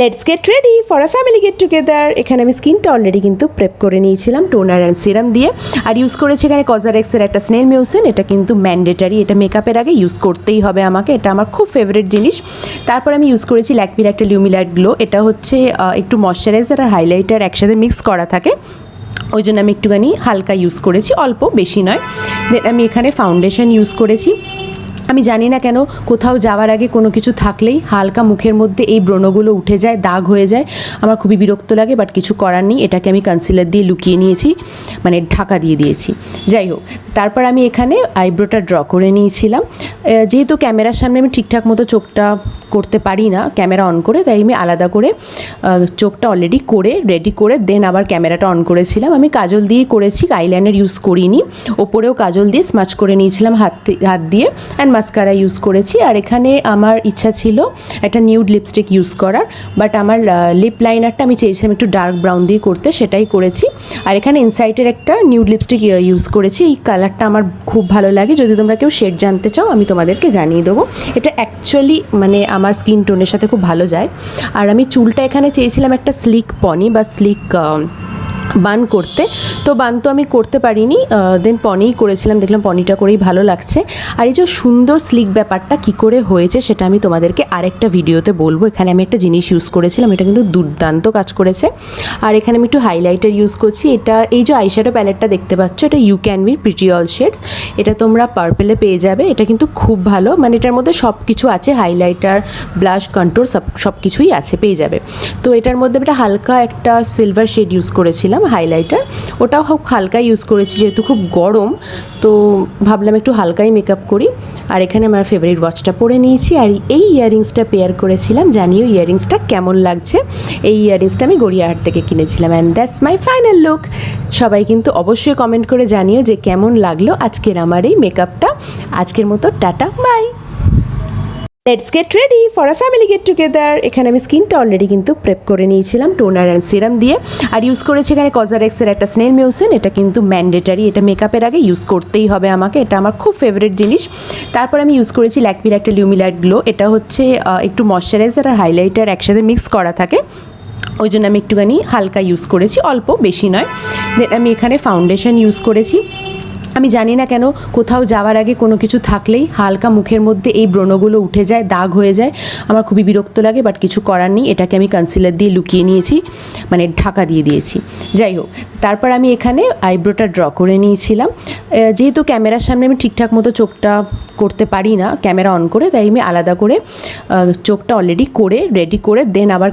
Let's get ready for a family get together. এখানে আমি স্কিনটা অলরেডি কিন্তু প্রেপ করে নিয়েছিলাম টোনার অ্যান্ড সিরাম দিয়ে, আর ইউজ করেছি এখানে কজারেক্সের একটা স্নেল মিউসিন। এটা কিন্তু ম্যান্ডেটারি, এটা মেকআপের আগে ইউজ করতেই হবে আমাকে, এটা আমার খুব ফেভারিট জিনিস। তারপর আমি ইউজ করেছি ল্যাকমির একটা লিউমিলাইট গ্লো। এটা হচ্ছে একটু ময়শ্চারাইজার আর হাইলাইটার একসাথে মিক্স করা থাকে, ওই জন্য আমি একটুখানি হালকা ইউজ করেছি, অল্প, বেশি নয়। দেন আমি এখানে ফাউন্ডেশন ইউজ করেছি। আমি জানি না কেন কোথাও যাওয়ার আগে কোনো কিছু থাকলেই হালকা মুখের মধ্যে এই ব্রণগুলো উঠে যায়, দাগ হয়ে যায়, আমার খুবই বিরক্ত লাগে, বাট কিছু করার নেই। এটাকে আমি কনসিলার দিয়ে লুকিয়ে নিয়েছি, মানে ঢাকা দিয়ে দিয়েছি। যাই হোক, তারপর আমি এখানে আইব্রোটা ড্র করে নিয়েছিলাম। যেহেতু ক্যামেরার সামনে আমি ঠিকঠাক মতো চোখটা করতে পারি না ক্যামেরা অন করে, তাই আমি আলাদা করে চোখটা অলরেডি করে রেডি করে দেন আবার ক্যামেরাটা অন করেছিলাম। আমি কাজল দিয়েই করেছি, আইলাইনার ইউজ করিনি। ওপরেও কাজল দিয়ে স্মাচ করে নিয়েছিলাম হাত দিয়ে, অ্যান্ড মাস্কারা ইউজ করেছি। আর এখানে আমার ইচ্ছা ছিল একটা নিউড লিপস্টিক ইউজ করার, বাট আমার লিপ লাইনারটা আমি চেয়েছিলাম একটু ডার্ক ব্রাউন দিয়ে করতে, সেটাই করেছি। আর এখানে ইনসাইটের একটা নিউড লিপস্টিক ইউজ করেছি। এই কালারটা আমার খুব ভালো লাগে, যদি তোমরা কেউ শেড জানতে চাও আমি তোমাদেরকে জানিয়ে দেবো। এটা অ্যাকচুয়ালি মানে আমার স্কিন টোনের সাথে খুব ভালো যায়। আর আমি চুলটা এখানে চেয়েছিলাম একটা স্লিক পনি বা স্লিক বান করতে, তো বান তো আমি করতে পারিনি, দেন পনিই করেছিলাম। দেখলাম পনিটা করেই ভালো লাগছে। আর এই যে সুন্দর স্লিক ব্যাপারটা কি করে হয়েছে সেটা আমি তোমাদেরকে আরেকটা ভিডিওতে বলবো। এখানে আমি একটা জিনিস ইউজ করেছিলাম, এটা কিন্তু দুর্দান্ত কাজ করেছে। আর এখানে আমি একটু হাইলাইটার ইউজ করছি। এটা এই যে আইশ্যাডো প্যালেটটা দেখতে পাচ্ছ, এটা you can be pretty all shades, এটা তোমরা পার্পেলে পেয়ে যাবে। এটা কিন্তু খুব ভালো, মানে এটার মধ্যে সব কিছু আছে, হাইলাইটার, ব্লাশ, কন্ট্রোল, সব কিছুই আছে, পেয়ে যাবে। তো এটার মধ্যে একটা হালকা একটা সিলভার শেড ইউজ করেছিলাম হাইলাইটার, ওটাও খুব হালকা ইউজ করেছি যেহেতু খুব গরম, তো ভাবলাম একটু হালকাই মেকআপ করি। আর এখানে আমার ফেভারিট ওয়াচটা পরে নিয়েছি, আর এই ইয়াররিংসটা পেয়ার করেছিলাম। জানিও ইয়াররিংসটা কেমন লাগছে। এই ইয়াররিংসটা আমি গড়িয়াহাট থেকে কিনেছিলাম, and that's my final look. সবাই কিন্তু অবশ্যই কমেন্ট করে জানিও যে কেমন লাগলো আজকের আমার এই মেকআপটা। আজকের মতো tata, bye. Let's get ready for a family get together. এখানে আমি স্কিনটা অলরেডি কিন্তু প্রেপ করে নিয়েছিলাম টোনার অ্যান্ড সিরাম দিয়ে, আর ইউজ করেছি এখানে কজারেক্সের একটা স্নেল মিউসিন। এটা কিন্তু ম্যান্ডেটারি, এটা মেকআপের আগে ইউজ করতেই হবে আমাকে, এটা আমার খুব ফেভারিট জিনিস। তারপর আমি ইউজ করেছি ল্যাকমির একটা লিউমিলাইট গ্লো। এটা হচ্ছে একটু ময়শ্চারাইজার আর হাইলাইটার একসাথে মিক্স করা থাকে, ওই জন্য আমি একটুখানি হালকা ইউজ করেছি, অল্প, বেশি নয়। দেন আমি এখানে ফাউন্ডেশন ইউজ করেছি। আমি জানি না কেন কোথাও যাওয়ার আগে কোনো কিছু থাকলেই হালকা মুখের মধ্যে এই ব্রণগুলো উঠে যায়, দাগ হয়ে যায়, আমার খুবই বিরক্ত লাগে, বাট কিছু করার নেই। এটাকে আমি কনসিলার দিয়ে লুকিয়ে নিয়েছি, মানে ঢাকা দিয়ে দিয়েছি। যাই হোক, তারপর আমি এখানে আইব্রোটা ড্র করে নিয়েছিলাম। যেহেতু ক্যামেরার সামনে আমি ঠিকঠাক মতো চোখটা করতে পারি না ক্যামেরা অন করে, তাই আমি আলাদা করে চোখটা অলরেডি করে রেডি করে দেন আবার